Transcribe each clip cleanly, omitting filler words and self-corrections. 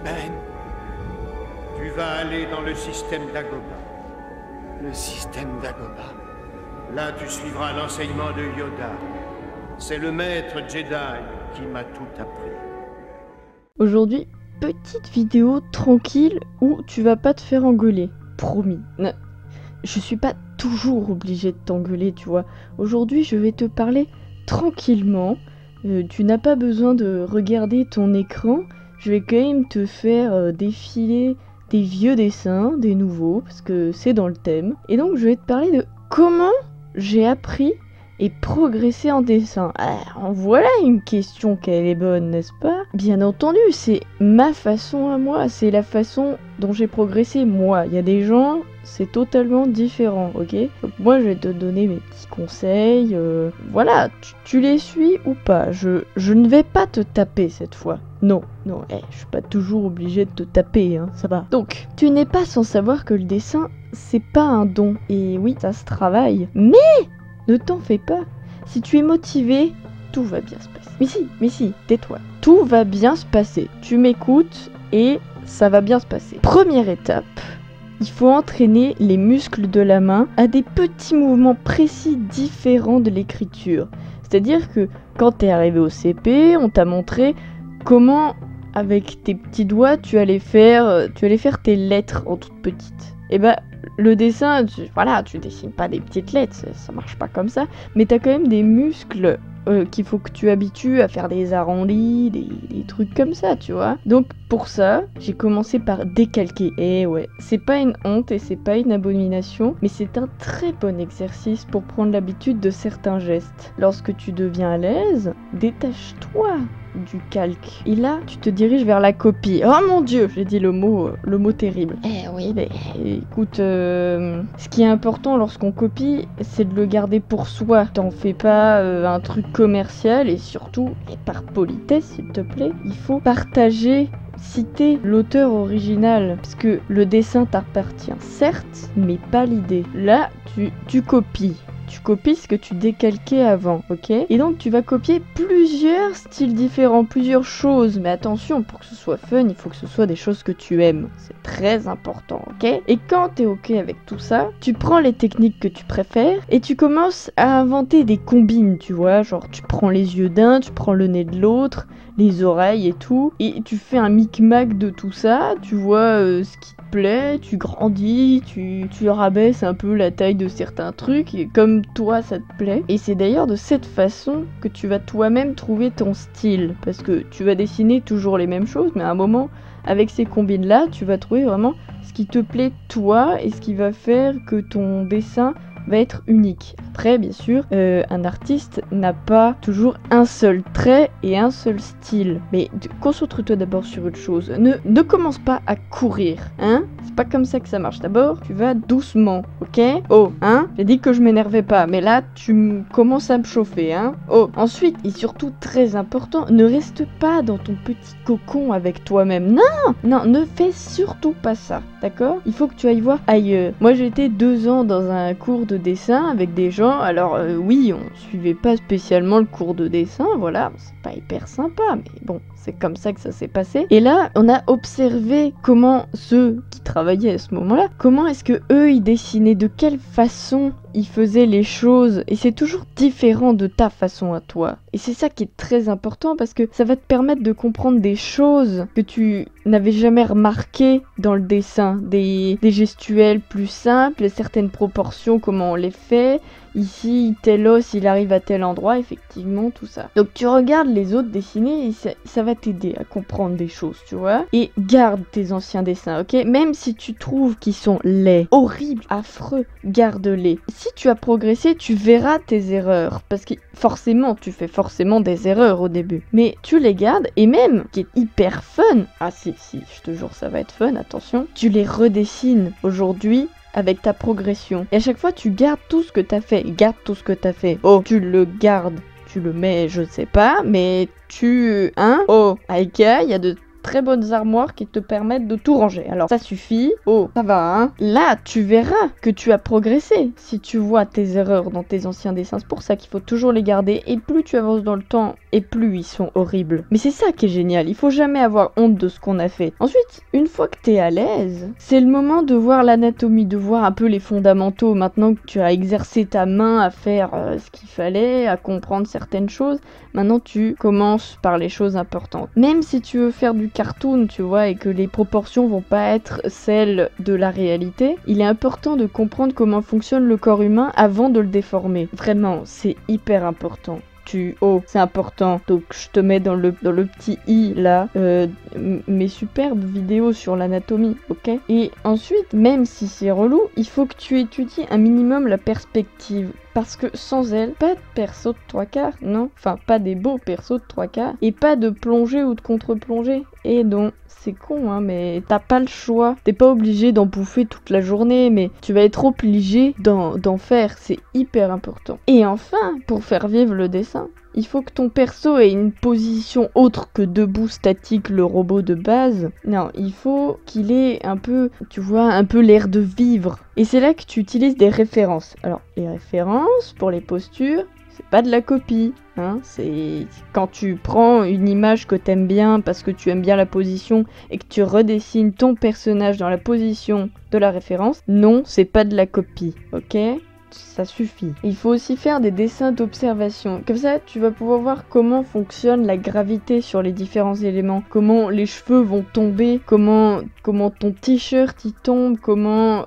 Ben, Tu vas aller dans le système d'Agoba. le système d'Agoba. Là, tu suivras l'enseignement de Yoda. C'est le maître Jedi qui m'a tout appris. Aujourd'hui, petite vidéo tranquille où tu vas pas te faire engueuler. Promis. Je suis pas toujours obligée de t'engueuler, tu vois. Aujourd'hui, je vais te parler tranquillement. Tu n'as pas besoin de regarder ton écran. Je vais quand même te faire défiler des vieux dessins, des nouveaux, parce que c'est dans le thème. Et donc, je vais te parler de comment j'ai appris et progressé en dessin. Alors, voilà une question qu'elle est bonne, n'est-ce pas? Bien entendu, c'est ma façon à moi, c'est la façon dont j'ai progressé moi. Il y a des gens, c'est totalement différent, ok? Donc moi, je vais te donner mes petits conseils. Voilà, tu les suis ou pas? Je ne vais pas te taper cette fois. Non, je suis pas toujours obligée de te taper, hein, ça va. Donc, tu n'es pas sans savoir que le dessin, c'est pas un don. Et oui, ça se travaille. Mais ne t'en fais pas. Si tu es motivé, tout va bien se passer. Mais si, tais-toi. Tout va bien se passer. Tu m'écoutes et ça va bien se passer. Première étape, il faut entraîner les muscles de la main à des petits mouvements précis différents de l'écriture. C'est-à-dire que quand t'es arrivé au CP, on t'a montré comment, avec tes petits doigts, tu allais faire tes lettres en toutes petites. Et bah, le dessin, tu dessines pas des petites lettres, ça marche pas comme ça, mais t'as quand même des muscles qu'il faut que tu habitues à faire des arrondis, des trucs comme ça, tu vois. Donc pour ça, j'ai commencé par décalquer. Et ouais, c'est pas une honte et c'est pas une abomination, mais c'est un très bon exercice pour prendre l'habitude de certains gestes. Lorsque tu deviens à l'aise, détache-toi du calque. Et là, tu te diriges vers la copie. Oh mon dieu, j'ai dit le mot terrible. Eh oui, mais écoute, ce qui est important lorsqu'on copie, c'est de le garder pour soi. T'en fais pas un truc commercial et surtout, et par politesse s'il te plaît, il faut citer l'auteur original, parce que le dessin t'appartient, certes, mais pas l'idée. Là, tu copies. Tu copies ce que tu décalquais avant, ok? Et donc tu vas copier plusieurs styles différents, plusieurs choses. Mais attention, pour que ce soit fun, il faut que ce soit des choses que tu aimes. C'est très important, ok? Et quand t'es ok avec tout ça, tu prends les techniques que tu préfères et tu commences à inventer des combines, tu vois? Genre tu prends les yeux d'un, tu prends le nez de l'autre, les oreilles et tout. Et tu fais un micmac de tout ça, tu vois ce qui te plaît, tu grandis, tu rabaisses un peu la taille de certains trucs, et comme toi ça te plaît. Et c'est d'ailleurs de cette façon que tu vas toi-même trouver ton style, parce que tu vas dessiner toujours les mêmes choses, mais à un moment, avec ces combines là, tu vas trouver vraiment ce qui te plaît toi et ce qui va faire que ton dessin va être unique. Après, bien sûr, un artiste n'a pas toujours un seul trait et un seul style. Mais concentre-toi d'abord sur une chose. Ne commence pas à courir, hein? C'est pas comme ça que ça marche. D'abord, tu vas doucement, ok? Oh, hein? J'ai dit que je m'énervais pas, mais là, tu commences à me chauffer, hein? Oh, ensuite, et surtout très important, ne reste pas dans ton petit cocon avec toi-même. Non, ne fais surtout pas ça, d'accord? Il faut que tu ailles voir ailleurs. Moi, j'ai été 2 ans dans un cours de dessin avec des gens. Alors oui, on suivait pas spécialement le cours de dessin, voilà, c'est pas hyper sympa, mais bon, c'est comme ça que ça s'est passé. Et là, on a observé comment ceux qui travaillaient à ce moment-là, comment est-ce que eux ils dessinaient, de quelle façon ils faisaient les choses, et c'est toujours différent de ta façon à toi. Et c'est ça qui est très important, parce que ça va te permettre de comprendre des choses que tu n'avais jamais remarquées dans le dessin, des gestuels plus simples, certaines proportions, comment on les fait. Ici, tel os, il arrive à tel endroit, effectivement, tout ça. Donc tu regardes les autres dessiner et ça va t'aider à comprendre des choses, tu vois. Et garde tes anciens dessins, ok? Même si tu trouves qu'ils sont laids, horribles, affreux, garde-les. Si tu as progressé, tu verras tes erreurs, parce que forcément, tu fais forcément des erreurs au début. Mais tu les gardes, et même, qui est hyper fun, ah si, je te jure, ça va être fun, attention, tu les redessines aujourd'hui avec ta progression. Et à chaque fois, tu gardes tout ce que t'as fait. Garde tout ce que t'as fait. Oh, tu le gardes. Tu le mets, je sais pas, mais oh, Aika, il y a de très bonnes armoires qui te permettent de tout ranger. Alors ça suffit. Oh, ça va, hein. Là, tu verras que tu as progressé si tu vois tes erreurs dans tes anciens dessins. C'est pour ça qu'il faut toujours les garder. Et plus tu avances dans le temps, et plus ils sont horribles. Mais c'est ça qui est génial. Il faut jamais avoir honte de ce qu'on a fait. Ensuite, une fois que t'es à l'aise, c'est le moment de voir l'anatomie, de voir un peu les fondamentaux. Maintenant que tu as exercé ta main à faire ce qu'il fallait, à comprendre certaines choses, maintenant tu commences par les choses importantes. Même si tu veux faire du cartoon, tu vois, et que les proportions vont pas être celles de la réalité, il est important de comprendre comment fonctionne le corps humain avant de le déformer. Vraiment, c'est hyper important. Oh, c'est important. Donc je te mets dans le petit i là mes superbes vidéos sur l'anatomie, ok? Et ensuite, même si c'est relou, il faut que tu étudies un minimum la perspective. Parce que sans elle, pas de perso de 3/4, non? Enfin, pas des beaux persos de 3/4. Et pas de plongée ou de contre-plongée. Et donc, c'est con, hein, mais t'as pas le choix. T'es pas obligé d'en bouffer toute la journée, mais tu vas être obligé d'en faire. C'est hyper important. Et enfin, pour faire vivre le dessin, il faut que ton perso ait une position autre que debout statique, le robot de base. Non, il faut qu'il ait un peu, tu vois, un peu l'air de vivre. Et c'est là que tu utilises des références. Alors, les références pour les postures, c'est pas de la copie. Hein, c'est quand tu prends une image que t'aimes bien parce que tu aimes bien la position et que tu redessines ton personnage dans la position de la référence. Non, c'est pas de la copie, ok ? Ça suffit. Il faut aussi faire des dessins d'observation. Comme ça, tu vas pouvoir voir comment fonctionne la gravité sur les différents éléments. Comment les cheveux vont tomber, comment ton t-shirt y tombe, comment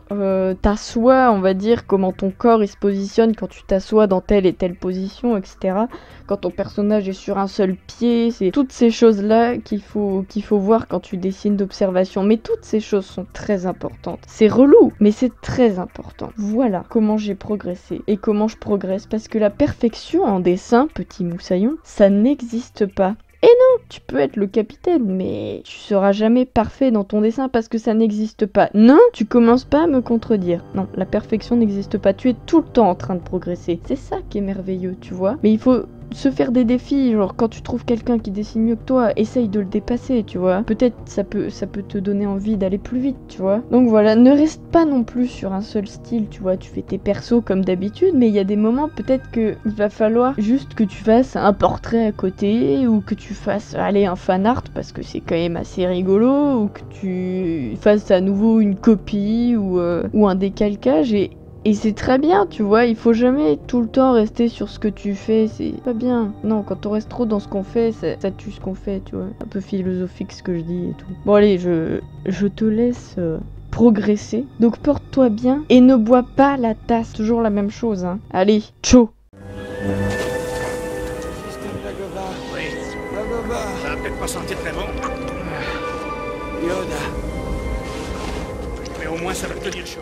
t'assois, on va dire, comment ton corps il se positionne quand tu t'assois dans telle et telle position, etc. Quand ton personnage est sur un seul pied, c'est toutes ces choses-là qu'il faut voir quand tu dessines d'observation. Mais toutes ces choses sont très importantes. C'est relou, mais c'est très important. Voilà comment j'ai progressé et comment je progresse, parce que la perfection en dessin, petit moussaillon, ça n'existe pas. Et non, tu peux être le capitaine, mais tu seras jamais parfait dans ton dessin parce que ça n'existe pas. Non, tu commences pas à me contredire. Non, la perfection n'existe pas. Tu es tout le temps en train de progresser. C'est ça qui est merveilleux, tu vois. Mais il faut se faire des défis, genre quand tu trouves quelqu'un qui dessine mieux que toi, essaye de le dépasser, tu vois. Peut-être ça peut te donner envie d'aller plus vite, tu vois. Donc voilà, ne reste pas non plus sur un seul style, tu vois. Tu fais tes persos comme d'habitude, mais il y a des moments peut-être que il va falloir juste que tu fasses un portrait à côté, ou que tu fasses, allez, un fan art, parce que c'est quand même assez rigolo, ou que tu fasses à nouveau une copie, ou un décalcage, et c'est très bien, tu vois, il faut jamais tout le temps rester sur ce que tu fais, c'est pas bien. Non, quand on reste trop dans ce qu'on fait, ça tue ce qu'on fait, tu vois. Un peu philosophique ce que je dis et tout. Bon allez, je te laisse progresser. Donc porte-toi bien et ne bois pas la tasse, toujours la même chose, hein. Allez, ciao. Système Dagobah. Oui, Dagobah. ça va peut-être pas sentir très bon, Yoda. mais au moins ça va te tenir chaud.